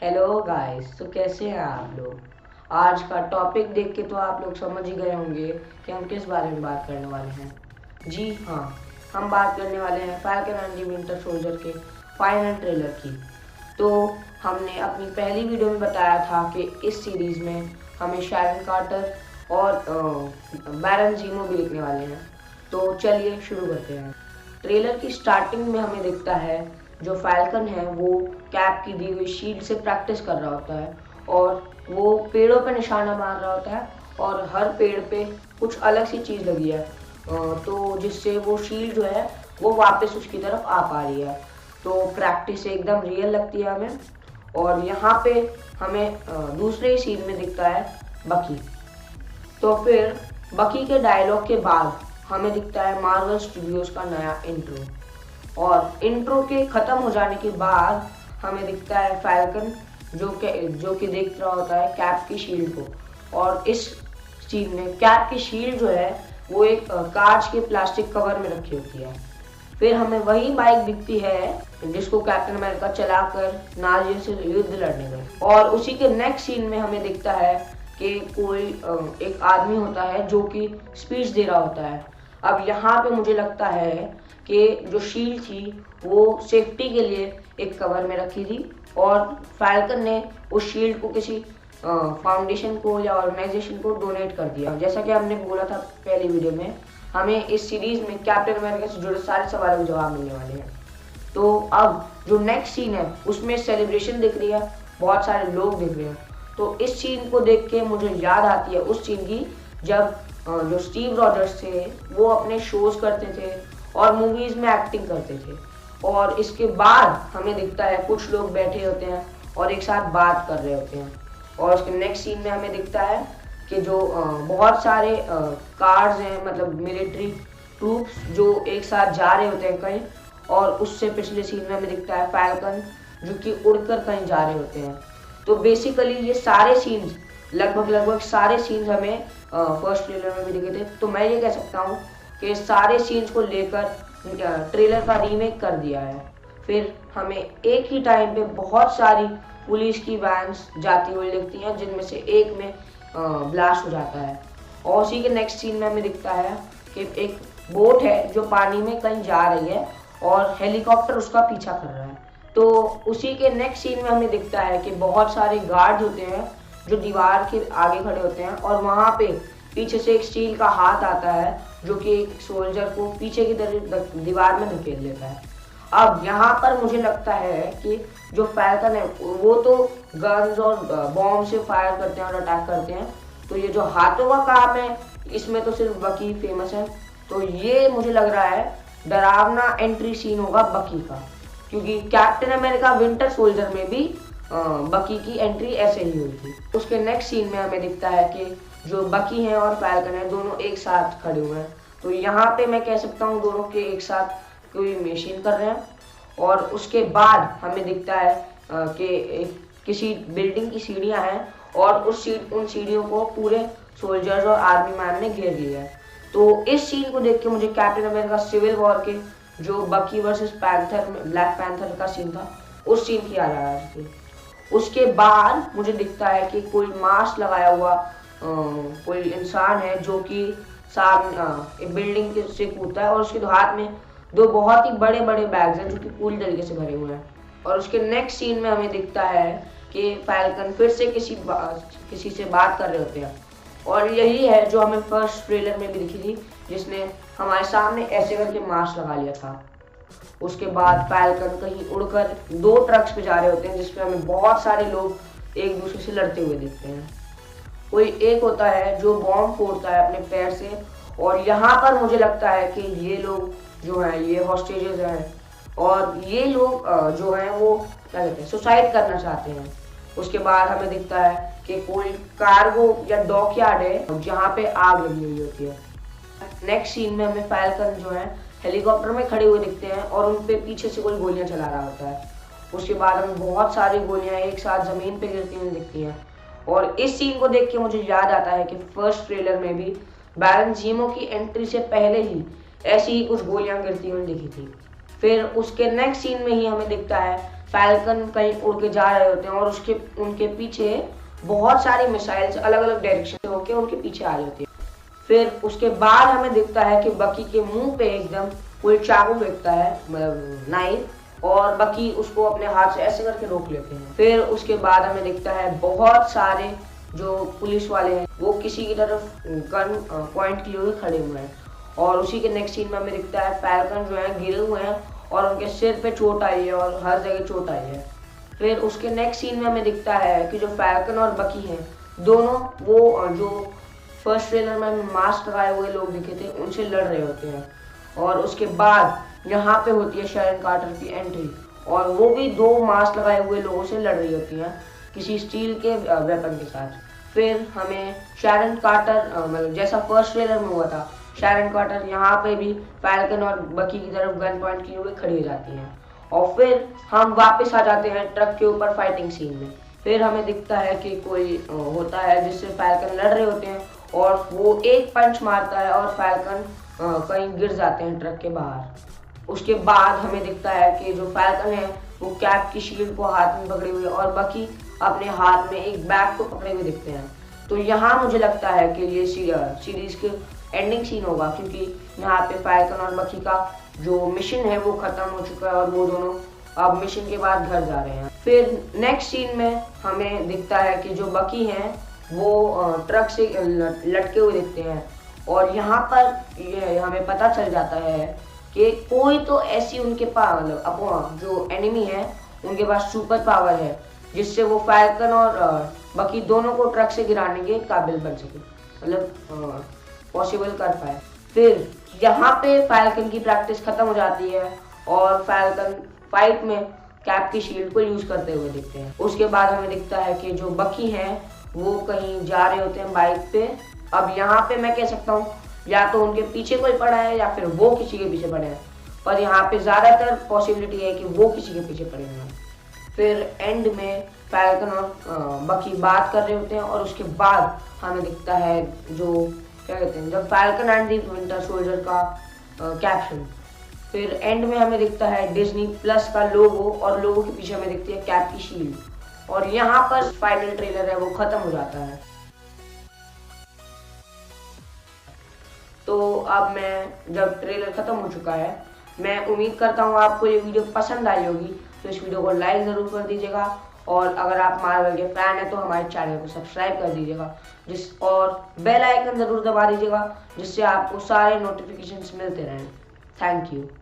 Hello guys, तो कैसे हैं आप लोग। आज का टॉपिक देख के तो आप लोग समझ ही गए होंगे कि हम किस बारे में बात करने वाले हैं। जी हाँ, हम बात करने वाले हैं falcon and the winter soldier के फाइनल ट्रेलर की। तो हमने अपनी पहली वीडियो में बताया था कि इस सीरीज़ में हमें शैरन कार्टर और बैरन ज़ीमो भी दिखने वाले हैं। तो चलिए शुरू करते हैं। ट्रेलर की स्टार्टिंग में हमें दिखता है जो फैल्कन है वो कैप की दी हुई शील्ड से प्रैक्टिस कर रहा होता है और वो पेड़ों पे निशाना मार रहा होता है और हर पेड़ पे कुछ अलग सी चीज़ लगी है, तो जिससे वो शील्ड जो है वो वापस उसकी तरफ आ पा रही है। तो प्रैक्टिस एकदम रियल लगती है हमें। और यहाँ पे हमें दूसरे ही सीन में दिखता है बकी। तो फिर बकी के डायलॉग के बाद हमें दिखता है मार्वल स्टूडियोज का नया इंट्रो। और इंट्रो के ख़त्म हो जाने के बाद हमें दिखता है फैल्कन जो कि देख रहा होता है कैप की शील्ड को। और इस सीन में कैप की शील्ड जो है वो एक कांच के प्लास्टिक कवर में रखी होती है। फिर हमें वही बाइक दिखती है जिसको कैप्टन अमेरिका चलाकर नाजियों से युद्ध लड़ने गए। और उसी के नेक्स्ट सीन में हमें दिखता है कि कोई एक आदमी होता है जो कि स्पीच दे रहा होता है। अब यहाँ पे मुझे लगता है कि जो शील्ड थी वो सेफ्टी के लिए एक कवर में रखी थी और फैल्कन ने उस शील्ड को किसी फाउंडेशन को या ऑर्गेनाइजेशन को डोनेट कर दिया। जैसा कि हमने बोला था पहली वीडियो में, हमें इस सीरीज में कैप्टन अमेरिका से जुड़े सारे सवालों के जवाब मिलने वाले हैं। तो अब जो नेक्स्ट सीन है उसमें सेलिब्रेशन दिख रही है, बहुत सारे लोग दिख रहे हैं। तो इस सीन को देख के मुझे याद आती है उस सीन की जब जो स्टीव रॉजर्स थे वो अपने शोज करते थे और मूवीज में एक्टिंग करते थे। और इसके बाद हमें दिखता है कुछ लोग बैठे होते हैं और एक साथ बात कर रहे होते हैं। और उसके नेक्स्ट सीन में हमें दिखता है कि जो बहुत सारे कार्स हैं, मतलब मिलिट्री ट्रूप्स जो एक साथ जा रहे होते हैं कहीं। और उससे पिछले सीन में हमें दिखता है फैल्कन जो कि उड़कर कहीं जा रहे होते हैं। तो बेसिकली ये सारे सीन्स लगभग सारे सीन्स हमें फर्स्ट ट्रेलर में भी दिखे थे। तो मैं ये कह सकता हूँ कि सारे सीन्स को लेकर ट्रेलर का रीमेक कर दिया है। फिर हमें एक ही टाइम पे बहुत सारी पुलिस की वैन्स जाती हुई दिखती हैं जिनमें से एक में ब्लास्ट हो जाता है। और उसी के नेक्स्ट सीन में हमें दिखता है कि एक बोट है जो पानी में कहीं जा रही है और हेलीकॉप्टर उसका पीछा कर रहा है। तो उसी के नेक्स्ट सीन में हमें दिखता है कि बहुत सारे गार्ड होते हैं जो दीवार के आगे खड़े होते हैं और वहाँ पे पीछे से एक स्टील का हाथ आता है जो कि एक सोल्जर को पीछे की तरफ दीवार में धकेल लेता है। अब यहाँ पर मुझे लगता है कि जो फैल्कन है वो तो गन्स और बॉम्ब से फायर करते हैं और अटैक करते हैं, तो ये जो हाथों का काम है इसमें तो सिर्फ बकी फेमस है। तो ये मुझे लग रहा है डरावना एंट्री सीन होगा बकी का, क्योंकि कैप्टन अमेरिका विंटर सोल्जर में भी बकी की एंट्री ऐसे ही हुई थी। उसके नेक्स्ट सीन में हमें दिखता है कि जो बकी हैं और फैल्कन है दोनों एक साथ खड़े हुए हैं। तो यहाँ पे मैं कह सकता हूँ दोनों के एक साथ कोई मिशन कर रहे हैं। और उसके बाद हमें दिखता है कि किसी बिल्डिंग की सीढ़ियाँ हैं और उन सीढ़ियों को पूरे सोल्जर्स और आर्मी मैन ने घेर लिया है। तो इस सीन को देख के मुझे कैप्टन अमेरिका सिविल वॉर के जो बकी वर्सेस पैंथर ब्लैक पैंथर का सीन था उस सीन की याद आ रही थी। उसके बाद मुझे दिखता है कि कोई मास्क लगाया हुआ कोई इंसान है जो कि सामने एक बिल्डिंग से कूदता है और उसके हाथ में दो बहुत ही बड़े बड़े बैग्स हैं जो कि पूरी तरीके से भरे हुए हैं। और उसके नेक्स्ट सीन में हमें दिखता है कि फैल्कन फिर से किसी से बात कर रहे होते हैं। और यही है जो हमें फर्स्ट ट्रेलर में भी दिखी थी, जिसने हमारे सामने ऐसे करके मास्क लगा लिया था। उसके बाद फैल्कन कहीं उड़कर दो ट्रक्स पे जा रहे होते हैं जिसपे हमें बहुत सारे लोग एक दूसरे से लड़ते हुए दिखते हैं। कोई एक होता है जो बॉम्ब फोड़ता है अपने पैर से, और यहाँ पर मुझे लगता है कि ये लोग जो हैं ये हॉस्टेजेस हैं और ये लोग जो हैं वो क्या कहते हैं सुसाइड करना चाहते हैं। उसके बाद हमें दिखता है कि कोई कार्गो या डॉकयार्ड है जहाँ पे आग लगी हुई होती है। नेक्स्ट सीन में हमें फैल्कन जो है हेलीकॉप्टर में खड़े हुए दिखते हैं और उन पे पीछे से कोई गोलियां चला रहा होता है। उसके बाद हमें बहुत सारी गोलियां एक साथ जमीन पे गिरती हुई दिखती हैं। और इस सीन को देख के मुझे याद आता है कि फर्स्ट ट्रेलर में भी बैरन ज़ीमो की एंट्री से पहले ही ऐसी ही कुछ गोलियां गिरती हुई दिखी थी। फिर उसके नेक्स्ट सीन में ही हमें दिखता है फैल्कन कहीं उड़ के जा रहे होते हैं और उनके पीछे बहुत सारी मिसाइल्स अलग अलग डायरेक्शन से होके उनके पीछे आ रही होती है। फिर उसके बाद हमें दिखता है कि बकी के मुंह पे एकदम कोई चाकू फेंकता है, मतलब नाइफ, और बकी उसको अपने हाथ से ऐसे करके रोक लेते हैं। फिर उसके बाद हमें दिखता है बहुत सारे जो पुलिस वाले हैं वो किसी की तरफ गन पॉइंट किए हुए खड़े हुए हैं, और उसी के नेक्स्ट सीन में हमें दिखता है फैल्कन जो है गिरे हुए हैं और उनके सिर पे चोट आई है और हर जगह चोट आई है। फिर उसके नेक्स्ट सीन में हमें दिखता है कि जो फैल्कन और बकी हैं दोनों वो जो फर्स्ट ट्रेलर में मास्क लगाए हुए लोग दिखे थे उनसे लड़ रहे होते हैं, और उसके बाद यहाँ पे होती है शैरन कार्टर की एंट्री, और वो भी 2 मास्क लगाए हुए लोगों से लड़ रही होती हैं किसी स्टील के वेपन के साथ। फिर हमें शैरन कार्टर मतलब जैसा फर्स्ट ट्रेलर में हुआ था, शैरन कार्टर यहाँ पे भी फैल्कन और बकी की तरफ गन पॉइंट किए हुए खड़ी हो जाती हैं, और फिर हम वापस आ जाते हैं ट्रक के ऊपर फाइटिंग सीन में। फिर हमें दिखता है कि कोई होता है जिससे फैल्कन लड़ रहे होते हैं और वो एक पंच मारता है और फैल्कन कहीं गिर जाते हैं ट्रक के बाहर। उसके बाद हमें दिखता है कि जो फैल्कन है वो कैप की शील्ड को हाथ में पकड़े हुए और बकी अपने हाथ में एक बैग को पकड़े हुए दिखते हैं। तो यहाँ मुझे लगता है कि ये सीरीज के एंडिंग सीन होगा, क्योंकि यहाँ पे फैल्कन और बकी का जो मिशन है वो खत्म हो चुका है और वो दोनों अब मिशन के बाद घर जा रहे हैं। फिर नेक्स्ट सीन में हमें दिखता है कि जो बकी हैं वो ट्रक से लटके हुए दिखते हैं, और यहाँ पर ये हमें पता चल जाता है कि कोई तो ऐसी उनके पास मतलब जो एनिमी है उनके पास सुपर पावर है जिससे वो फैल्कन और बकी दोनों को ट्रक से गिराने के काबिल बन सके, मतलब पॉसिबल कर पाए। फिर यहाँ पे फैल्कन की प्रैक्टिस खत्म हो जाती है और फैल्कन फाइट में कैप की शील्ड को यूज करते हुए दिखते हैं। उसके बाद हमें दिखता है कि जो बकी हैं वो कहीं जा रहे होते हैं बाइक पे। अब यहाँ पे मैं कह सकता हूँ या तो उनके पीछे कोई पड़ा है या फिर वो किसी के पीछे पड़े हैं, पर यहाँ पे ज्यादातर पॉसिबिलिटी है कि वो किसी के पीछे पड़े हैं। फिर एंड में फैल्कन और बकी बात कर रहे होते हैं और उसके बाद हमें दिखता है जो क्या कहते हैं जब falcon and the winter soldier का कैप्शन। फिर एंड में हमें दिखता है डिज्नी प्लस का लोगो और लोगो के पीछे हमें दिखती है कैप की शील्ड, और यहाँ पर फाइनल ट्रेलर है वो खत्म हो जाता है। तो अब मैं जब ट्रेलर खत्म हो चुका है, मैं उम्मीद करता हूँ आपको ये वीडियो पसंद आई होगी, तो इस वीडियो को लाइक ज़रूर कर दीजिएगा, और अगर आप मार्वल के फैन हैं तो हमारे चैनल को सब्सक्राइब कर दीजिएगा और बेल आइकन ज़रूर दबा दीजिएगा जिससे आपको सारे नोटिफिकेशंस मिलते रहें। Thank you.